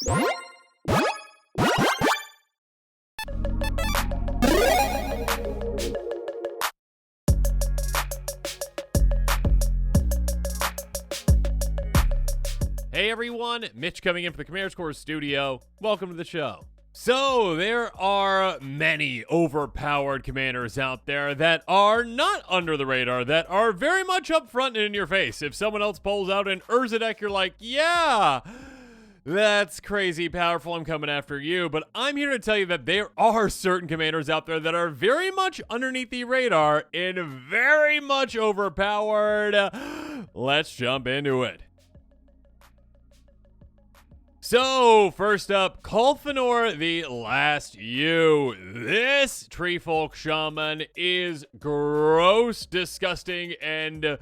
Hey everyone, Mitch coming in from the Commander Score studio. Welcome to the show. So, there are many overpowered commanders out there that are not under the radar, that are very much up front and in your face. If someone else pulls out an Urza deck, you're like, yeah, that's crazy powerful, I'm coming after you. But I'm here to tell you that there are certain commanders out there that are very much underneath the radar and very much overpowered. Let's jump into it. So, first up, Kulfanor the Last U. This Treefolk Shaman is gross, disgusting, and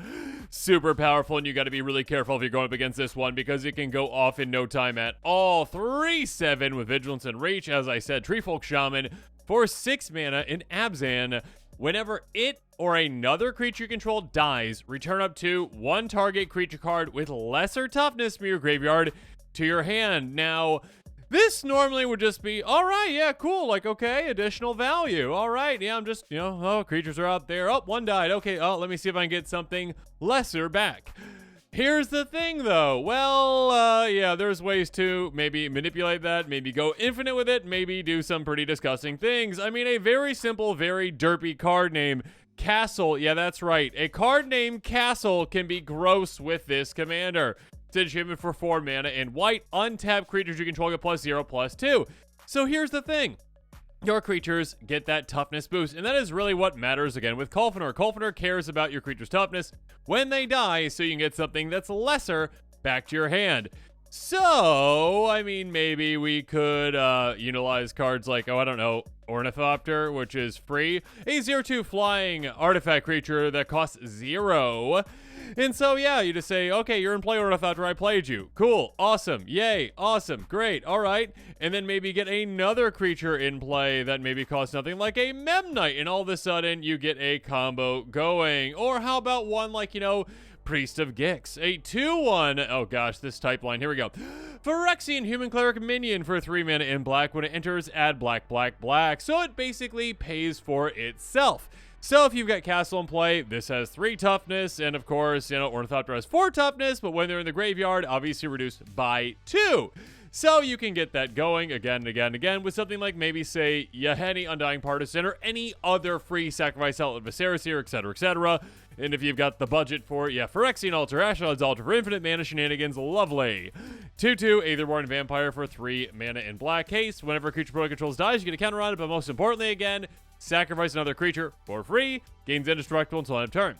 super powerful, and you got to be really careful if you're going up against this one because it can go off in no time at all. 3/7 with Vigilance and Reach, as I said, Treefolk Shaman for 6 mana in Abzan. Whenever it or another creature you control dies, return up to 1 target creature card with lesser toughness from your graveyard to your hand. Now, this normally would just be, all right, yeah, cool, like, okay, additional value. All right, yeah, I'm just, oh, creatures are out there. Oh, 1 died. Okay, oh, let me see if I can get something lesser back. Here's the thing, though. Well, yeah, there's ways to maybe manipulate that, maybe go infinite with it, maybe do some pretty disgusting things. I mean, a very simple, very derpy card name, Castle. Yeah, that's right. A card named Castle can be gross with this commander. It's achievement for 4 mana in white. Untapped creatures you control get +0/+2. So here's the thing. Your creatures get that toughness boost, and that is really what matters again with Kulfanor. Kulfanor cares about your creature's toughness when they die, so you can get something that's lesser back to your hand. So, I mean, maybe we could utilize cards like, oh, I don't know, Ornithopter, which is free. A 0/2 flying artifact creature that costs 0. And so, yeah, you just say, okay, you're in play, Ornithopter, I played you. Cool, awesome, yay, awesome, great, all right. And then maybe get another creature in play that maybe costs nothing, like a Memnite, and all of a sudden you get a combo going. Or how about one like, Priest of Gix, a 2/1. Oh gosh, this type line. Here we go. Phyrexian Human Cleric Minion for 3 mana in black. When it enters, add black, black, black. So it basically pays for itself. So if you've got Castle in play, this has 3 toughness, and of course, Ornithopter has 4 toughness, but when they're in the graveyard, obviously reduced by 2. So you can get that going again and again and again with something like maybe, say, Yahenni Undying Partisan or any other free sacrifice outlet of Viserys here, etc., etc. And if you've got the budget for, Phyrexian Altar, Ashelad's Altar for infinite mana shenanigans, lovely. 2/2, Aetherborn Vampire for 3 mana in black. Haste, whenever a creature pro controls dies, you get a counter on it, but most importantly, again, sacrifice another creature for free, gains indestructible until end of turn.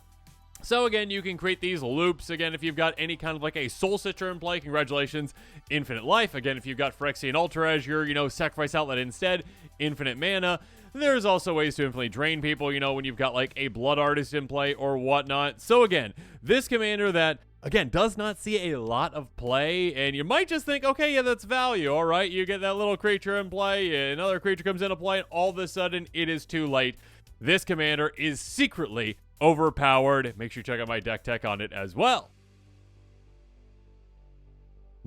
So again, you can create these loops. Again, if you've got any kind of like a Soul Stitcher in play, congratulations, infinite life. Again, if you've got Phyrexian Altar as your, sacrifice outlet instead, infinite mana. There's also ways to infinitely drain people, when you've got like a Blood Artist in play or whatnot. So again, this commander that, again, does not see a lot of play, and you might just think, okay, yeah, that's value, all right? You get that little creature in play, another creature comes into play, and all of a sudden, it is too late. This commander is secretly overpowered. Make sure you check out my deck tech on it as well.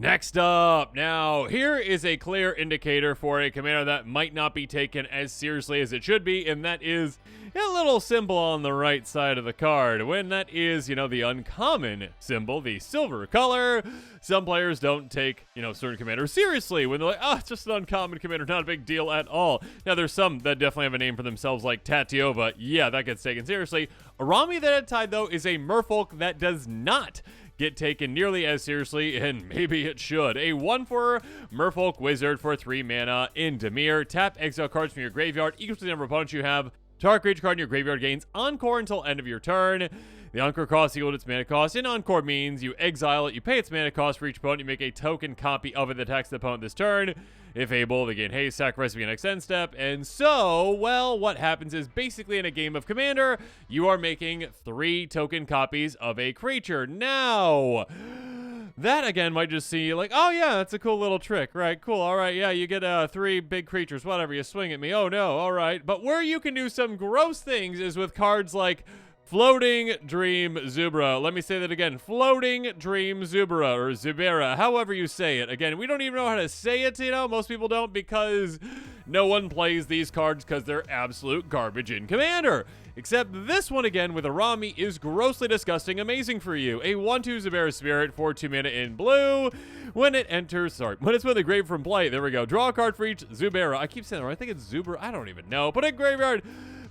Next up, now, here is a clear indicator for a commander that might not be taken as seriously as it should be, and that is a little symbol on the right side of the card. When that is, the uncommon symbol, the silver color, some players don't take, certain commanders seriously when they're like, oh, it's just an uncommon commander, not a big deal at all. Now, there's some that definitely have a name for themselves, like Tatiova. Yeah, that gets taken seriously. Arami the Dead-Tide, though, is a merfolk that does not get taken nearly as seriously, and maybe it should. A 1/4 Merfolk Wizard for 3 mana in Dimir. Tap exile cards from your graveyard equals to the number of opponents you have. Target creature card in your graveyard gains Encore until end of your turn. The Encore cost equal to its mana cost. And Encore means you exile it, you pay its mana cost for each opponent, you make a token copy of it that attacks the opponent this turn. If able, they gain haste, sacrifice to be an next end step. And so, well, what happens is basically in a game of Commander, you are making 3 token copies of a creature. Now, that again might just see like, oh yeah, that's a cool little trick, right? Cool, all right, yeah, you get 3 big creatures, whatever, you swing at me, oh no, all right. But where you can do some gross things is with cards like Floating Dream Zubra. Let me say that again. Floating Dream Zubra, or Zubera, however you say it. Again, we don't even know how to say it, most people don't, because no one plays these cards because they're absolute garbage in Commander. Except this one again with Arami is grossly disgusting amazing for you. A 1/2 Zubera Spirit for 2 mana in blue. When it's with a grave from play. There we go. Draw a card for each Zubera. I keep saying that, I think it's Zubera. I don't even know. Put a graveyard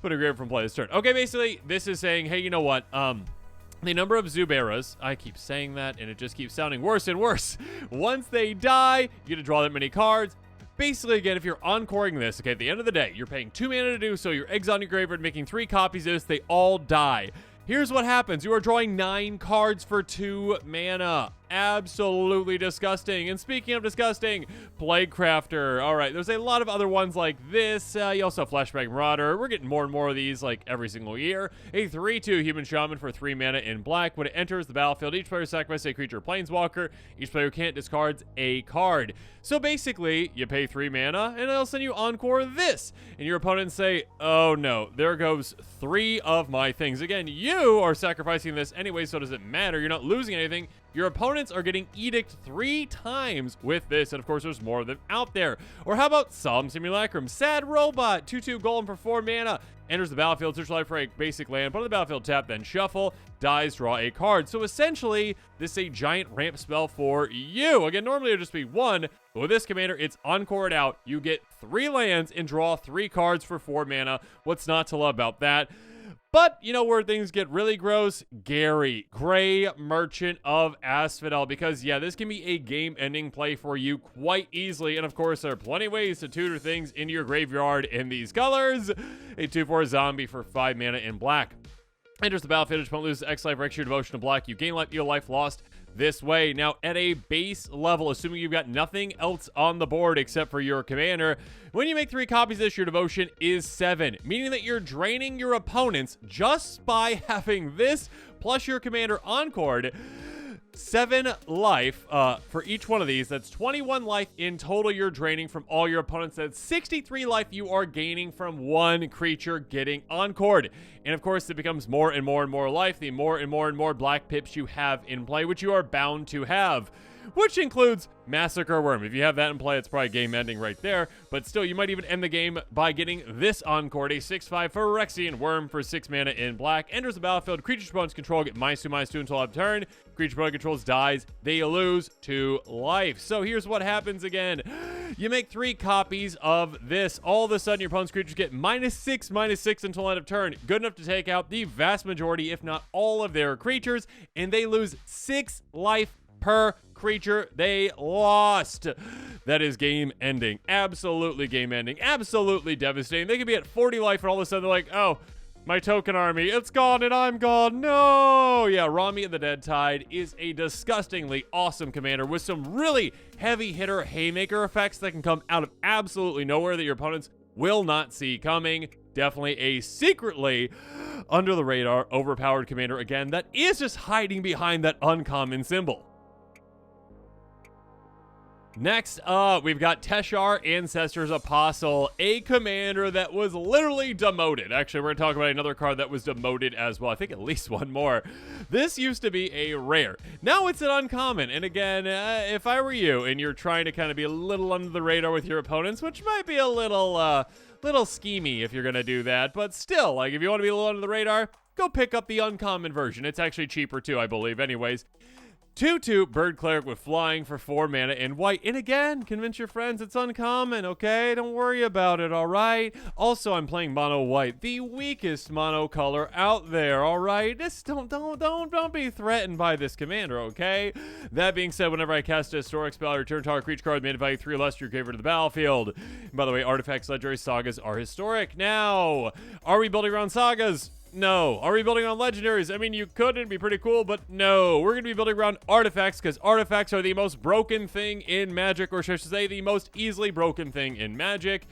from play this turn. Okay, basically, this is saying, hey, you know what? The number of Zuberas, I keep saying that, and it just keeps sounding worse and worse. Once they die, you get to draw that many cards. Basically, again, if you're encoring this, okay, at the end of the day, you're paying 2 mana to do so, you're exiling your graveyard, making 3 copies of this, they all die. Here's what happens. You are drawing 9 cards for 2 mana. Absolutely disgusting. And speaking of disgusting, Plague Crafter. All right, there's a lot of other ones like this. You also have Flashback Marauder. We're getting more and more of these like every single year. A 3/2 Human Shaman for 3 mana in black. When it enters the battlefield, each player sacrifices a creature or planeswalker. Each player can't discards a card. So basically, you pay 3 mana, and all of a sudden you encore this. And your opponents say, oh no, there goes 3 of my things. Again, you are sacrificing this anyway, so does it matter? You're not losing anything. Your opponents are getting Edict 3 times with this, and of course there's more of them out there. Or how about Solemn Simulacrum? Sad Robot, 2/2 golem for 4 mana. Enters the battlefield, search life for a basic land, put on the battlefield, tap, then shuffle, dies, draw a card. So essentially, this is a giant ramp spell for you. Again, normally it would just be 1, but with this commander, it's encored out. You get 3 lands and draw 3 cards for 4 mana. What's not to love about that? But, you know where things get really gross? Gary, Gray Merchant of Asphodel. Because, yeah, this can be a game-ending play for you quite easily. And, of course, there are plenty of ways to tutor things into your graveyard in these colors. A 2/4 zombie for 5 mana in black. Enters the battlefield, your opponent loses X life, Rex your devotion to black. You gain life, deal life lost this way. Now, at a base level, assuming you've got nothing else on the board except for your commander, when you make 3 copies of this, your devotion is 7, meaning that you're draining your opponents just by having this plus your commander encored. 7 life for each one of these. That's 21 life in total you're draining from all your opponents. That's 63 life you are gaining from 1 creature getting encored. And of course, it becomes more and more and more life the more and more and more black pips you have in play, which you are bound to have. Which includes Massacre Worm. If you have that in play, it's probably game ending right there. But still, you might even end the game by getting this encored. A 6/5 Phyrexian Worm for 6 mana in black. Enters the battlefield. Creatures opponents control get -2/-2 until end turn. Creature opponent controls dies. They lose 2 life. So here's what happens again. You make 3 copies of this. All of a sudden, your opponent's creatures get -6/-6 until end of turn. Good enough to take out the vast majority, if not all of their creatures. And they lose 6 life per creature they lost. That is game ending. Absolutely game ending. Absolutely devastating. They could be at 40 life and all of a sudden they're like, oh, my token army, it's gone and I'm gone. No! Yeah, Rami of the Dead Tide is a disgustingly awesome commander with some really heavy hitter haymaker effects that can come out of absolutely nowhere that your opponents will not see coming. Definitely a secretly under the radar overpowered commander again that is just hiding behind that uncommon symbol. Next up, we've got Teshar, Ancestors Apostle, a commander that was literally demoted. Actually, we're going to talk about another card that was demoted as well. I think at least one more. This used to be a rare. Now it's an uncommon. And again, if I were you and you're trying to kind of be a little under the radar with your opponents, which might be a little schemy if you're going to do that. But still, like if you want to be a little under the radar, go pick up the uncommon version. It's actually cheaper too, I believe. Anyways. 2/2 Bird Cleric with flying for 4 mana in white. And again, convince your friends it's uncommon, okay? Don't worry about it, all right? Also, I'm playing mono white, the weakest mono color out there, all right? Just don't be threatened by this commander, okay? That being said, whenever I cast a historic spell, I return target creature card made value 3 or less to your graveyard to the battlefield. And by the way, artifacts, legendary sagas are historic. Now, are we building around sagas? No. Are we building on legendaries? I mean, you could, it'd be pretty cool, but no. We're going to be building around artifacts because artifacts are the most broken thing in Magic, or should I say the most easily broken thing in Magic.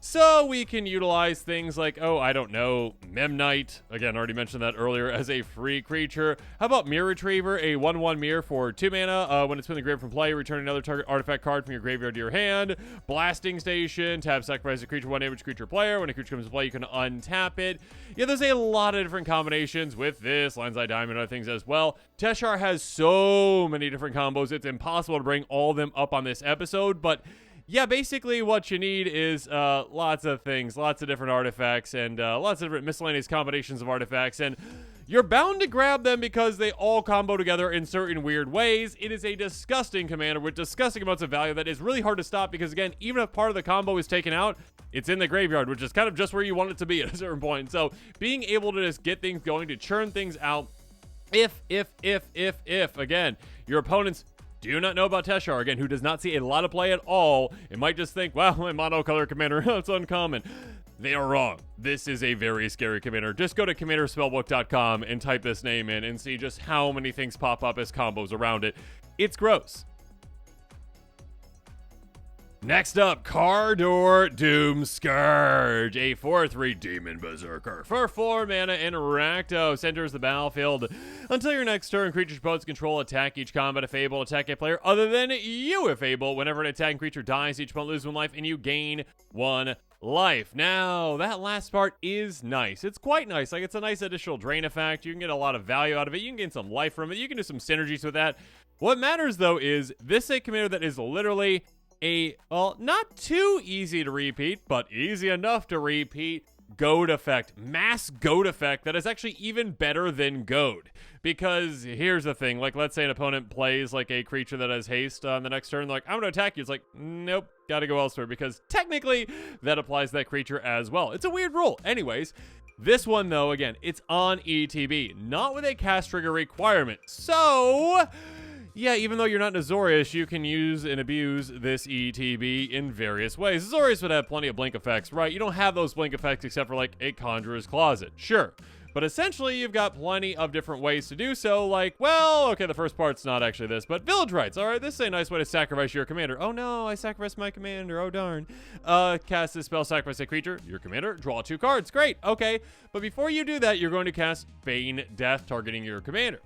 So we can utilize things like, oh, I don't know, Memnite. Again, already mentioned that earlier as a free creature. How about Mirror Retriever, a 1/1 mirror for 2 mana. When it's been in the graveyard from play, return another target artifact card from your graveyard to your hand. Blasting Station, tap, sacrifice a creature, 1 damage creature player. When a creature comes to play, you can untap it. Yeah, there's a lot of different combinations with this, Lion's Eye Diamond, and other things as well. Teshar has so many different combos, it's impossible to bring all of them up on this episode, but yeah, basically what you need is lots of things, lots of different artifacts, and lots of different miscellaneous combinations of artifacts, and you're bound to grab them because they all combo together in certain weird ways. It is a disgusting commander with disgusting amounts of value that is really hard to stop because, again, even if part of the combo is taken out, it's in the graveyard, which is kind of just where you want it to be at a certain point. So being able to just get things going, to churn things out, if, again, your opponents do not know about Teshar, again, who does not see a lot of play at all, it might just think, wow, my monocolor commander, it's uncommon. They are wrong. This is a very scary commander. Just go to commanderspellbook.com and type this name in and see just how many things pop up as combos around it. It's gross. Next up, Cardor Doom Scourge, a 4/3 Demon Berserker. For 4 mana and Rakdos, enters the battlefield. Until your next turn, creature's opponents control attack each combat if able, attack a player other than you if able. Whenever an attacking creature dies, each opponent loses 1 life and you gain 1 life. Now, that last part is nice. It's quite nice. Like, it's a nice additional drain effect. You can get a lot of value out of it. You can gain some life from it. You can do some synergies with that. What matters, though, is this is a commander that is literally well, not too easy to repeat, but easy enough to repeat, goad effect. Mass goad effect that is actually even better than goad. Because here's the thing, like, let's say an opponent plays like a creature that has haste on the next turn, like, I'm gonna attack you. It's like, nope, gotta go elsewhere, because technically that applies to that creature as well. It's a weird rule. Anyways, this one, though, again, it's on ETB, not with a cast trigger requirement. So yeah, even though you're not Azorius, you can use and abuse this ETB in various ways. Azorius would have plenty of blink effects, right? You don't have those blink effects except for, like, a Conjurer's Closet. Sure. But essentially, you've got plenty of different ways to do so, like, well, okay, the first part's not actually this, but Village Rites. All right, this is a nice way to sacrifice your commander. Oh, no, I sacrificed my commander. Oh, darn. Cast this spell, sacrifice a creature, your commander, draw 2 cards. Great, okay. But before you do that, you're going to cast Feign Death, targeting your commander.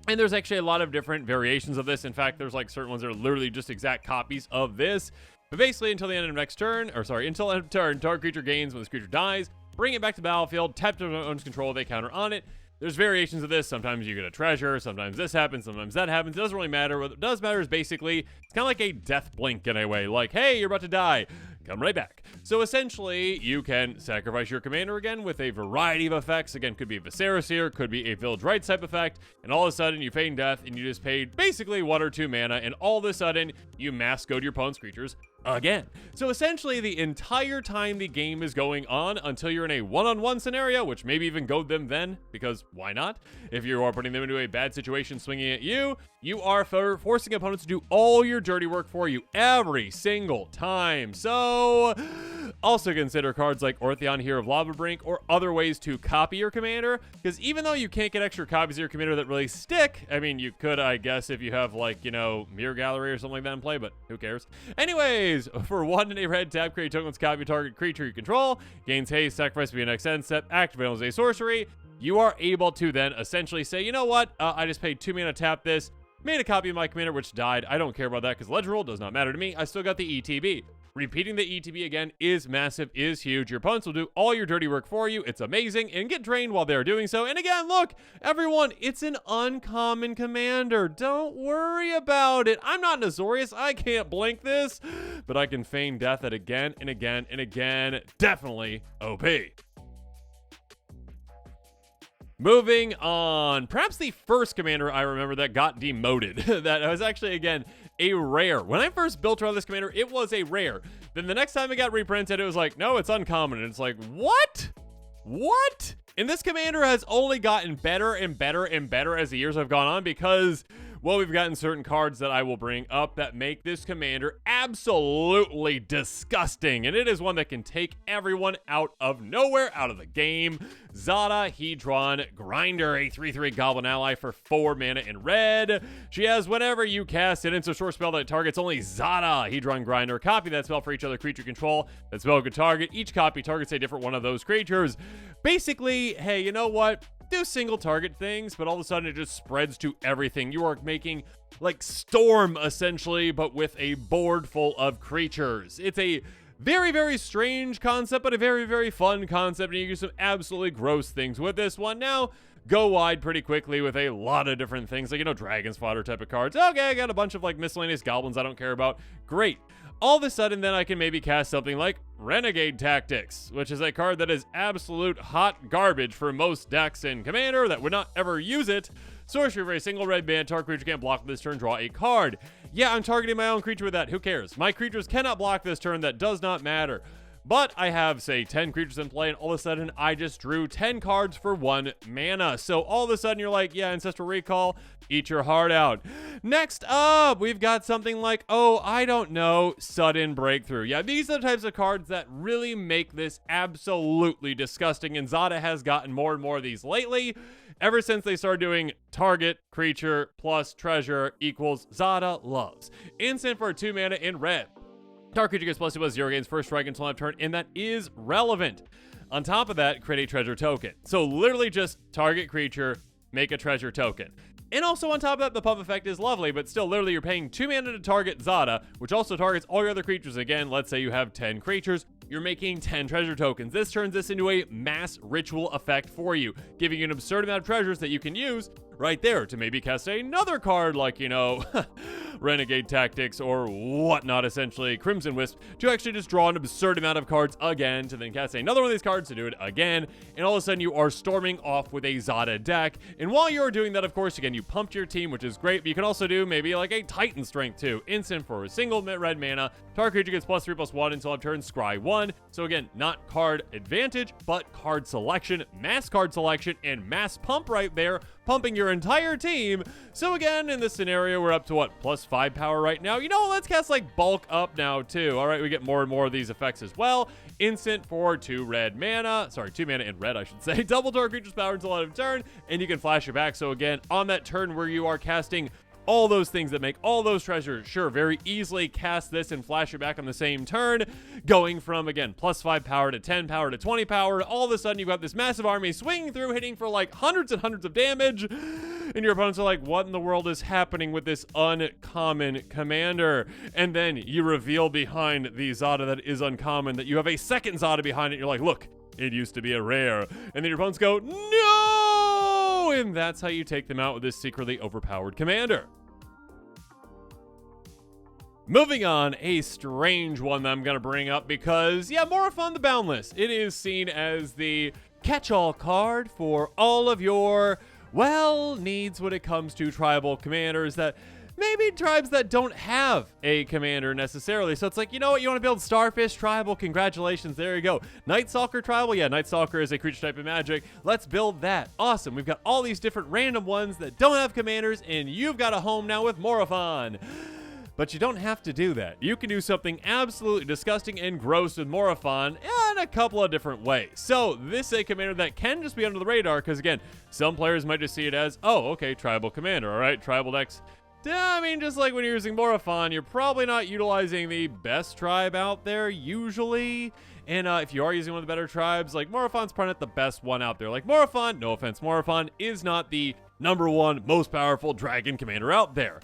And there's actually a lot of different variations of this. In fact, there's like certain ones that are literally just exact copies of this. But basically, until the end of next turn, until end of turn, target creature gains when this creature dies. Bring it back to the battlefield, tap to owns control of a counter on it. There's variations of this. Sometimes you get a treasure, sometimes this happens, sometimes that happens. It doesn't really matter. What does matter is basically, it's kind of like a death blink in a way. Like, hey, you're about to die. Come right back. So essentially, you can sacrifice your commander again with a variety of effects. Again, could be a Viserys here, could be a Village Rites type effect, and all of a sudden you feign death and you just paid basically 1 or 2 mana, and all of a sudden you mass goad your opponent's creatures again. So essentially, the entire time the game is going on until you're in a one-on-one scenario, which maybe even goad them then, because why not? If you are putting them into a bad situation swinging at you, you are forcing opponents to do all your dirty work for you every single time. So also consider cards like Ortheon, Hero of Lavabrink, or other ways to copy your commander, because even though you can't get extra copies of your commander that really stick, I mean, you could, I guess, if you have, like, you know, Mirror Gallery or something like that in play, but who cares? Anyways, for 1 and a red, tap, create tokens, copy target creature you control, gains haste, sacrifice via next end step, activate as a sorcery. You are able to then essentially say, you know what, I just paid 2 mana, tap this, made a copy of my commander, which died. I don't care about that because legend rule does not matter to me. I still got the ETB. Repeating the ETB again is massive, is huge. Your opponents will do all your dirty work for you. It's amazing, and get drained while they're doing so. And again, look, everyone, it's an uncommon commander. Don't worry about it. I'm not an Azorius. I can't blink this, but I can feign death it again and again and again. Definitely OP. Moving on, perhaps the first commander I remember that got demoted. That was actually, again, a rare. When I first built around this commander, it was a rare. Then the next time it got reprinted, it was like, no, it's uncommon. And it's like, what? What? And this commander has only gotten better and better and better as the years have gone on, because Well, we've gotten certain cards that I will bring up that make this commander absolutely disgusting, and it is one that can take everyone out of nowhere, out of the game. Zada Hedron Grinder, a 3/3 Goblin ally for 4 mana in red. She has whenever you cast an instant short spell that targets only Zada Hedron Grinder, copy that spell for each other creature control. That spell could target. Each copy targets a different one of those creatures. Basically, hey, you know what? Do single target things, but all of a sudden it just spreads to everything. You are making like Storm essentially, but with a board full of creatures. It's a very, very strange concept, but a very, very fun concept, and you can do some absolutely gross things with this one. Now, go wide pretty quickly with a lot of different things, like, Dragon's Fodder type of cards. Okay, I got a bunch of, miscellaneous goblins I don't care about. Great. All of a sudden, then I can maybe cast something like Renegade Tactics, which is a card that is absolute hot garbage for most decks in Commander that would not ever use it. Sorcery for a single red mana, target creature can't block this turn, draw a card. Yeah, I'm targeting my own creature with that. Who cares? My creatures cannot block this turn. That does not matter. But I have, say, 10 creatures in play, and all of a sudden, I just drew 10 cards for 1 mana. So all of a sudden, you're like, yeah, Ancestral Recall, eat your heart out. Next up, we've got something like, oh, I don't know, Sudden Breakthrough. Yeah, these are the types of cards that really make this absolutely disgusting, and Zada has gotten more and more of these lately. Ever since they started doing target creature plus treasure equals Zada loves. Instant for 2 mana in red. Target creature gets +2/+0 gains first strike until end of turn, and that is relevant. On top of that, create a treasure token. So literally just target creature, make a treasure token. And also on top of that, the pump effect is lovely, but still literally you're paying 2 mana to target Zada, which also targets all your other creatures. Again, let's say you have 10 creatures, you're making 10 treasure tokens. This turns this into a mass ritual effect for you, giving you an absurd amount of treasures that you can use right there to maybe cast another card like, Renegade Tactics or whatnot, essentially, Crimson Wisp, to actually just draw an absurd amount of cards again, to then cast another one of these cards to do it again, and all of a sudden you are storming off with a Zada deck. And while you're doing that, of course, again, you pumped your team, which is great, but you can also do maybe like a Titan Strength too. Instant for a single red mana, target creature gets +3/+1 until end of turn, scry 1. So again, not card advantage, but card selection, mass card selection, and mass pump right there, pumping your entire team. So again, in this scenario, we're up to what, +5 power right now? Let's cast like bulk up now too. All right, we get more and more of these effects as well. Instant for 2 mana in red, I should say. Double target creature's power until end of turn, and you can flash it back. So again, on that turn where you are casting all those things that make all those treasures, sure, very easily cast this and flash it back on the same turn, going from, again, +5 power to 10 power to 20 power. All of a sudden, you've got this massive army swinging through, hitting for like hundreds and hundreds of damage, and your opponents are like, what in the world is happening with this uncommon commander? And then you reveal behind the Zada that is uncommon that you have a second Zada behind it. You're like, look, it used to be a rare. And then your opponents go, no! And that's how you take them out with this secretly overpowered commander. Moving on, a strange one that I'm going to bring up because, yeah, Morophon the Boundless. It is seen as the catch-all card for all of your, needs when it comes to tribal commanders that maybe tribes that don't have a commander necessarily. So it's like, you know what, you want to build Starfish Tribal? Congratulations, there you go. Night Stalker Tribal? Yeah, Night Stalker is a creature type of magic. Let's build that. Awesome. We've got all these different random ones that don't have commanders, and you've got a home now with Morophon. But you don't have to do that. You can do something absolutely disgusting and gross with Morophon in a couple of different ways. So this is a commander that can just be under the radar because, again, some players might just see it as, oh, okay, tribal commander, all right, tribal decks. I mean, just like when you're using Morophon, you're probably not utilizing the best tribe out there usually. And if you are using one of the better tribes, like Morophon's probably not the best one out there. Like Morophon, no offense, Morophon is not the #1 most powerful dragon commander out there.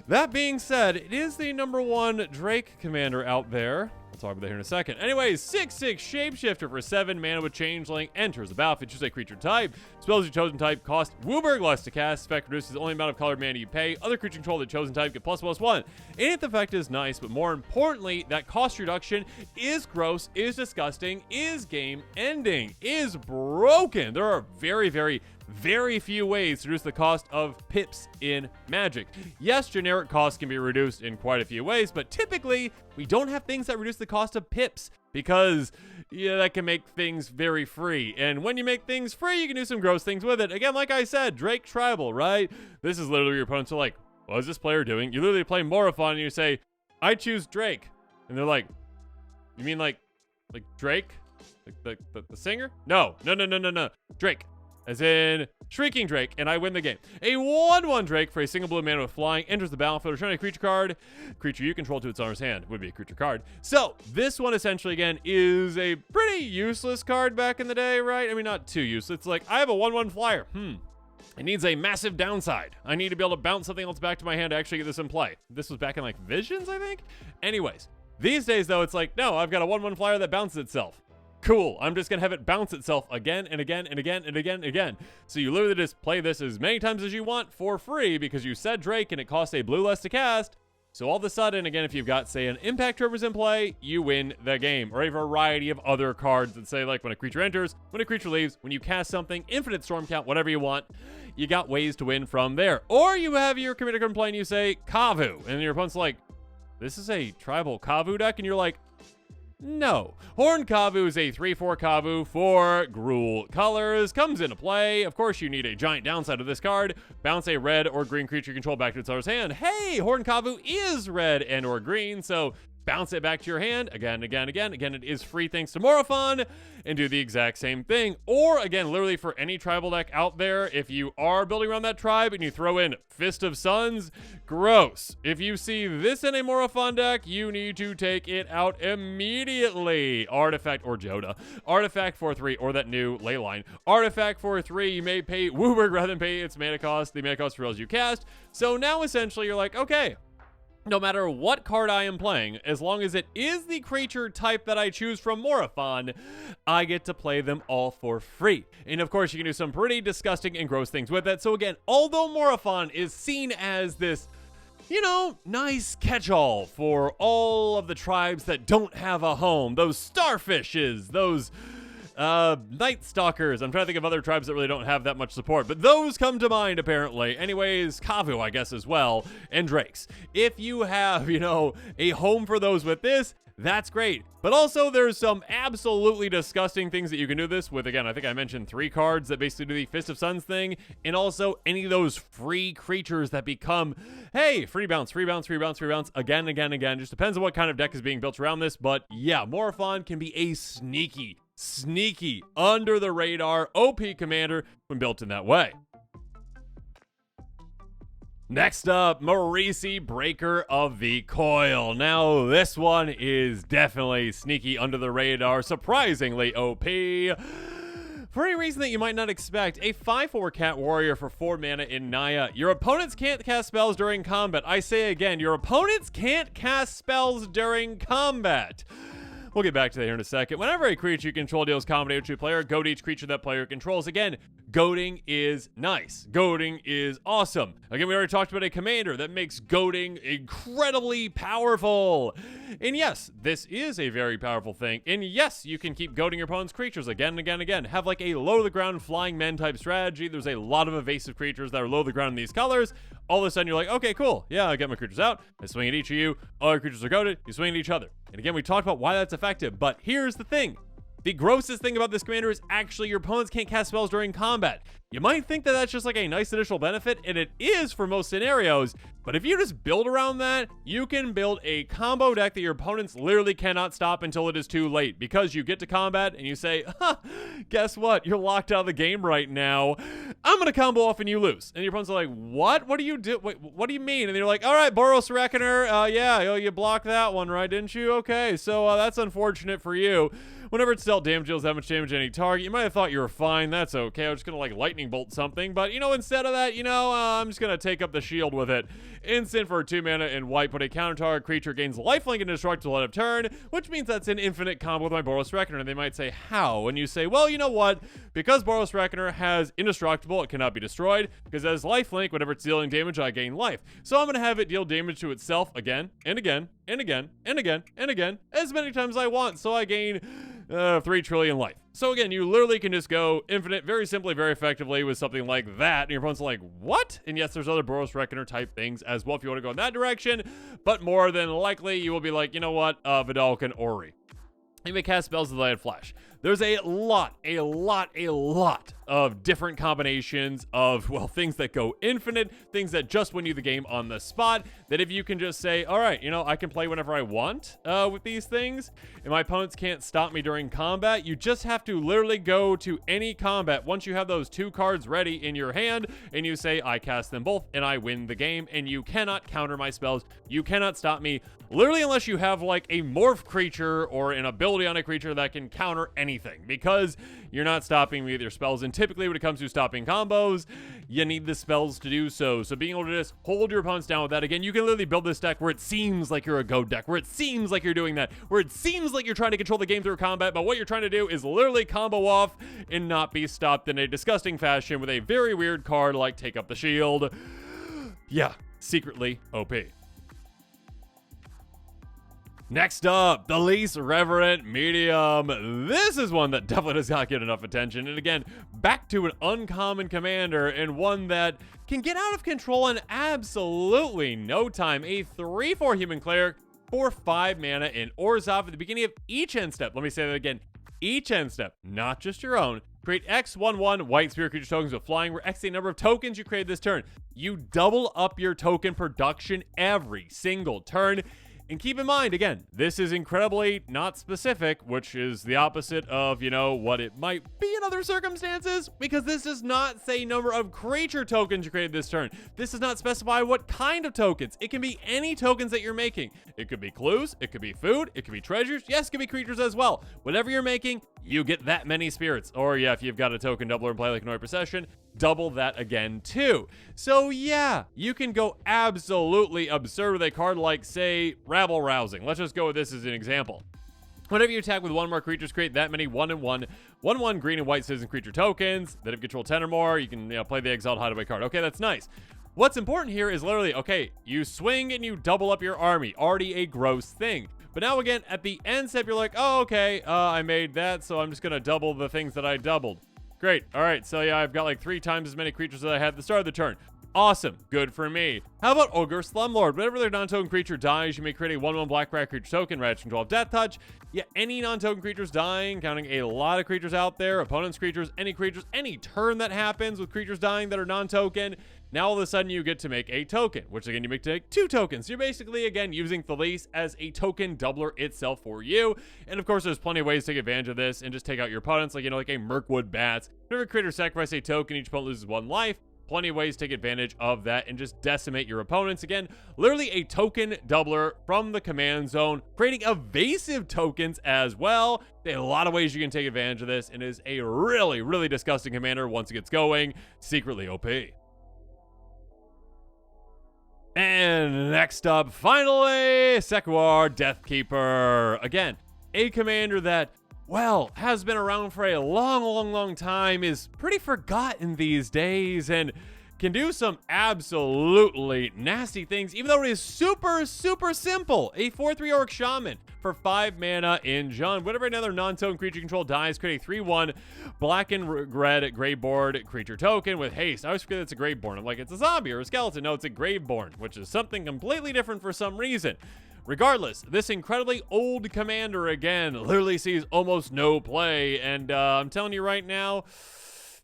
That being said, it is the #1 Drake commander out there. We'll talk about that here in a second. Anyways, 6/6 Shapeshifter for 7 mana with Changeling. Enters the battlefield, choose a creature type. Spells your chosen type cost Wooburg less to cast. Effect reduces the only amount of colored mana you pay. Other creature control the chosen type get ++1. And the effect is nice, but more importantly, that cost reduction is gross, is disgusting, is game ending, is broken. There are very, very very few ways to reduce the cost of pips in Magic. Yes, generic costs can be reduced in quite a few ways, but typically we don't have things that reduce the cost of pips because that can make things very free. And when you make things free, you can do some gross things with it. Again, like I said, Drake Tribal, right? This is literally your opponents are like, what is this player doing? You literally play Morophon and you say, I choose Drake. And they're like, you mean like Drake? Like the singer? No. Drake. As in Shrieking Drake, and I win the game. A 1/1 Drake for a single blue mana with flying enters the battlefield. Return a creature card. Creature you control to its owner's hand. Would be a creature card. So, this one essentially, again, is a pretty useless card back in the day, right? I mean, not too useless. It's like, I have a 1/1 flyer. It needs a massive downside. I need to be able to bounce something else back to my hand to actually get this in play. This was back in, like, Visions, I think? Anyways, these days, though, it's like, no, I've got a 1/1 flyer that bounces itself. Cool, I'm just gonna have it bounce itself again and again and again and again and again. So you literally just play this as many times as you want for free because you said Drake and it costs a blue less to cast. So all of a sudden, again, if you've got, say, an Impact Troopers in play, you win the game. Or a variety of other cards that say, like, when a creature enters, when a creature leaves, when you cast something, infinite storm count, whatever you want, you got ways to win from there. Or you have your commander come play and you say, Kavu, and your opponent's like, this is a tribal Kavu deck, and you're like, no. Horned Kavu is a 3/4 Kavu for Gruul colors. Comes into play. Of course, you need a giant downside of this card. Bounce a red or green creature you control back to its owner's hand. Hey, Horned Kavu is red and or green, so bounce it back to your hand. Again, it is free thanks to Morophon, and do the exact same thing. Or, again, literally for any tribal deck out there, if you are building around that tribe and you throw in Fist of Suns, gross. If you see this in a Morophon deck, you need to take it out immediately. Artifact or Joda. Artifact 4/3 or that new Leyline. Artifact 4/3, you may pay Wooburg rather than pay its mana cost, the mana cost for spells you cast. So now essentially you're like, okay, no matter what card I am playing, as long as it is the creature type that I choose from Morophon, I get to play them all for free. And of course, you can do some pretty disgusting and gross things with it. So again, although Morophon is seen as this, nice catch-all for all of the tribes that don't have a home, those starfishes, those Night Stalkers. I'm trying to think of other tribes that really don't have that much support, but those come to mind apparently. Anyways, Kavu, I guess, as well, and Drakes. If you have, a home for those with this, that's great. But also, there's some absolutely disgusting things that you can do this with. Again, I think I mentioned 3 cards that basically do the Fist of Suns thing, and also any of those free creatures that become, hey, free bounce, again. Just depends on what kind of deck is being built around this, but yeah, Morophon can be a sneaky, under the radar OP commander when built in that way. Next up, Marisi, Breaker of the Coil. Now, this one is definitely sneaky under the radar, surprisingly OP. For a reason that you might not expect, a 5/4 Cat Warrior for 4 mana in Naya. Your opponents can't cast spells during combat. I say again, your opponents can't cast spells during combat. We'll get back to that here in a second. Whenever a creature you control deals combat damage to a player, goad each creature that player controls. Again, goading is nice. Goading is awesome. Again, we already talked about a commander that makes goading incredibly powerful. And yes, this is a very powerful thing. And yes, you can keep goading your opponent's creatures again and again and again. Have like a low to the ground flying men type strategy. There's a lot of evasive creatures that are low to the ground in these colors. All of a sudden you're like, okay, cool. Yeah, I get my creatures out. I swing at each of you. Other creatures are goaded. You swing at each other. And again, we talked about why that's effective, but here's the thing. The grossest thing about this commander is actually your opponents can't cast spells during combat. You might think that that's just like a nice additional benefit, and it is for most scenarios, but if you just build around that, you can build a combo deck that your opponents literally cannot stop until it is too late, because you get to combat and you say, guess what? You're locked out of the game right now. I'm going to combo off and you lose. And your opponents are like, what? What do you do? Wait, what do you mean? And you're like, all right, Boros Reckoner, yeah, you blocked that one, right? Didn't you? Okay, so that's unfortunate for you. Whenever it's dealt damage, deals that much damage to any target. You might have thought you were fine. That's okay. I'm just going to like lightning bolt something. But, instead of that, I'm just going to take up the shield with it. Instant for 2 mana and white. Put a counter target creature gains lifelink and indestructible end of turn, which means that's an infinite combo with my Boros Reckoner. And they might say, how? And you say, well, you know what? Because Boros Reckoner has indestructible, it cannot be destroyed. Because as lifelink, whenever it's dealing damage, I gain life. So I'm going to have it deal damage to itself again and again and again and again and again as many times as I want. So I gain 3 trillion life. So again, you literally can just go infinite very simply, very effectively with something like that. And your opponent's like, what? And yes, there's other Boros Reckoner type things as well if you want to go in that direction. But more than likely, you will be like, you know what? Vidal can Ori. You may cast spells with Light Flash. There's a lot of different combinations of, well, things that go infinite, things that just win you the game on the spot, that if you can just say, all right, you know, I can play whenever I want with these things, and my opponents can't stop me during combat, you just have to literally go to any combat once you have those 2 cards ready in your hand, and you say, I cast them both, and I win the game, and you cannot counter my spells. You cannot stop me, literally, unless you have, like, a morph creature or an ability on a creature that can counter anything, because you're not stopping me with your spells. And typically when it comes to stopping combos, you need the spells to do so. So being able to just hold your opponents down with that, again, you can literally build this deck where it seems like you're a go deck, where it seems like you're doing that, where it seems like you're trying to control the game through combat, but what you're trying to do is literally combo off and not be stopped in a disgusting fashion with a very weird card like Take Up the Shield. Yeah, secretly OP. Next up, the least reverent medium. This is one that definitely does not get enough attention. And again, back to an uncommon commander and one that can get out of control in absolutely no time. A 3/4 human cleric for 5 mana in Orzhov at the beginning of each end step. Let me say that again. Each end step, not just your own. Create X/1/1 white spirit creature tokens with flying, where X is the number of tokens you create this turn. You double up your token production every single turn. And keep in mind, again, this is incredibly not specific, which is the opposite of, you know, what it might be in other circumstances, because this does not say number of creature tokens you created this turn. This does not specify what kind of tokens. It can be any tokens that you're making. It could be clues, it could be food, it could be treasures, yes, it could be creatures as well. Whatever you're making, you get that many spirits. Or yeah, if you've got a token doubler and play like Annoyed Procession, double that again too. So yeah, you can go absolutely absurd with a card like, say, Rabble Rousing. Let's just go with this as an example. Whenever you attack with 1 more creatures, create that many 1/1 green and white citizen creature tokens that have control 10 or more. You can, you know, play the Exiled Hideaway card. Okay, that's nice. What's important here is literally, okay, you swing and you double up your army. Already a gross thing. But now again, at the end step, you're like, oh, okay, I made that, so I'm just going to double the things that I doubled. Great. All right, so yeah, I've got like 3 times as many creatures that I had at the start of the turn. Awesome. Good for me. How about Ogre Slumlord? Whenever their non-token creature dies, you may create a 1/1 black rat creature token, Ratchet Control of Death Touch. Yeah, any non-token creatures dying, counting a lot of creatures out there, opponent's creatures, any turn that happens with creatures dying that are non-token, now all of a sudden you get to make a token, which again, you make 2 tokens. You're basically, again, using Thales as a token doubler itself for you. And of course, there's plenty of ways to take advantage of this and just take out your opponents, like, you know, like a Mirkwood Bats. Whenever a creator sacrifices a token, each opponent loses 1 life. Plenty of ways to take advantage of that and just decimate your opponents. Again, literally a token doubler from the command zone, creating evasive tokens as well. There are a lot of ways you can take advantage of this, and it is a really, really disgusting commander once it gets going. Secretly OP. And next up, finally, Sequoia Deathkeeper. Again, a commander that, well, has been around for a long time, is pretty forgotten these days, and can do some absolutely nasty things, even though it is super simple. A 4/3 Orc Shaman for 5 mana in Jund. Whenever another non-token creature control dies, create a 3/1 black and red Graveborn creature token with haste. I always forget it's a Graveborn. I'm like, it's a zombie or a skeleton. No, it's a Graveborn, which is something completely different for some reason. Regardless, this incredibly old commander, again, literally sees almost no play, and I'm telling you right now,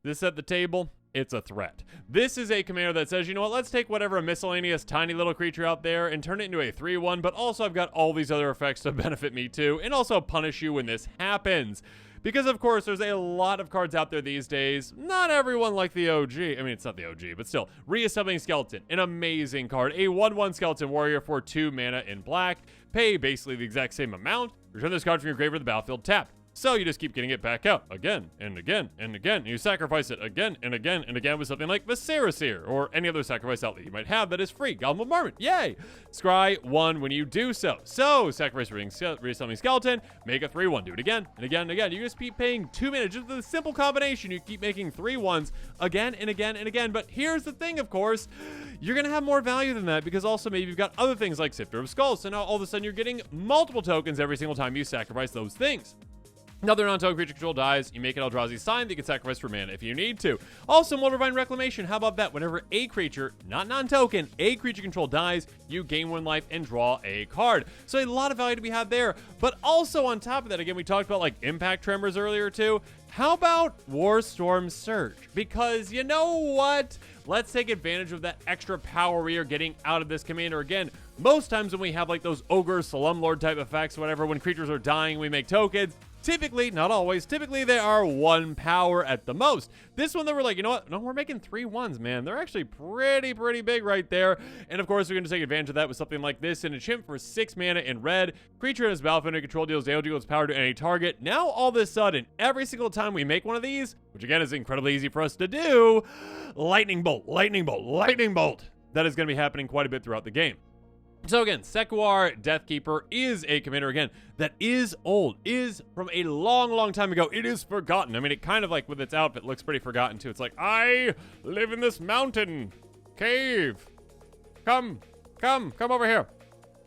this at the table, it's a threat. This is a commander that says, you know what, let's take whatever miscellaneous tiny little creature out there and turn it into a 3/1, but also I've got all these other effects to benefit me too, and also punish you when this happens. Because, of course, there's a lot of cards out there these days. Not everyone like the OG. I mean, it's not the OG, but still. Reassembling Skeleton, an amazing card. A 1/1 Skeleton Warrior for 2 mana in black. Pay basically the exact same amount. Return this card from your grave or the battlefield tapped. So you just keep getting it back out again and again and again. You sacrifice it again and again and again with something like Viserys or any other sacrifice outlet you might have that is free. Goblin Bombardment, yay! Scry 1 when you do so. So sacrifice Reassembling Skeleton, make a 3/1. Do it again and again and again. You just keep paying 2 mana, just with a simple combination. You keep making 3/1s again and again and again. But here's the thing, of course, you're gonna have more value than that because also maybe you've got other things like Sifter of Skulls. So now all of a sudden you're getting multiple tokens every single time you sacrifice those things. Another non-token creature control dies, you make an Eldrazi sign that you can sacrifice for mana if you need to. Also, Moldavine Reclamation, how about that? Whenever a creature, not non-token, a creature control dies, you gain 1 life and draw a card. So a lot of value to be had there. But also on top of that, again, we talked about like Impact Tremors earlier too. How about Warstorm Surge? Because you know what? Let's take advantage of that extra power we are getting out of this commander. Again, most times when we have like those Ogre, Slumlord type effects, whatever, when creatures are dying, we make tokens. Typically, not always, typically they are 1 power at the most. This one, they were like, you know what? No, we're making 3 1s, man. They're actually pretty big right there. And of course, we're going to take advantage of that with something like this. In a chimp for 6 mana in red, creature in its battlefield and control deals damage equals power to any target. Now, all of a sudden, every single time we make one of these, which again is incredibly easy for us to do, lightning bolt, lightning bolt, lightning bolt. That is going to be happening quite a bit throughout the game. So again, Sequoir Deathkeeper is a commander, again, that is old, is from a long time ago. It is forgotten. I mean, it kind of like with its outfit looks pretty forgotten too. It's like, I live in this mountain cave. Come over here.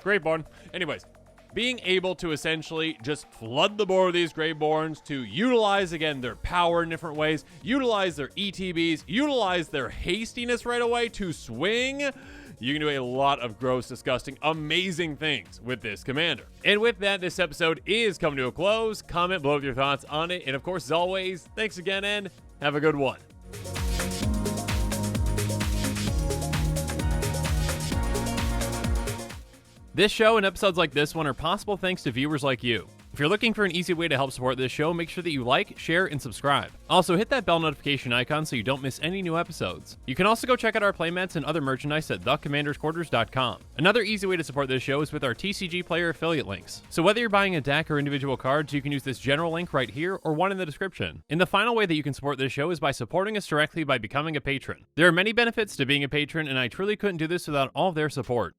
Graveborn. Anyways, being able to essentially just flood the board with these Graveborns to utilize, again, their power in different ways, utilize their ETBs, utilize their hastiness right away to swing. You can do a lot of gross, disgusting, amazing things with this commander. And with that, this episode is coming to a close. Comment below with your thoughts on it. And of course, as always, thanks again and have a good one. This show and episodes like this one are possible thanks to viewers like you. If you're looking for an easy way to help support this show, make sure that you like, share, and subscribe. Also, hit that bell notification icon so you don't miss any new episodes. You can also go check out our playmats and other merchandise at thecommandersquarters.com. Another easy way to support this show is with our TCG player affiliate links. So whether you're buying a deck or individual cards, you can use this general link right here or one in the description. And the final way that you can support this show is by supporting us directly by becoming a patron. There are many benefits to being a patron, and I truly couldn't do this without all of their support.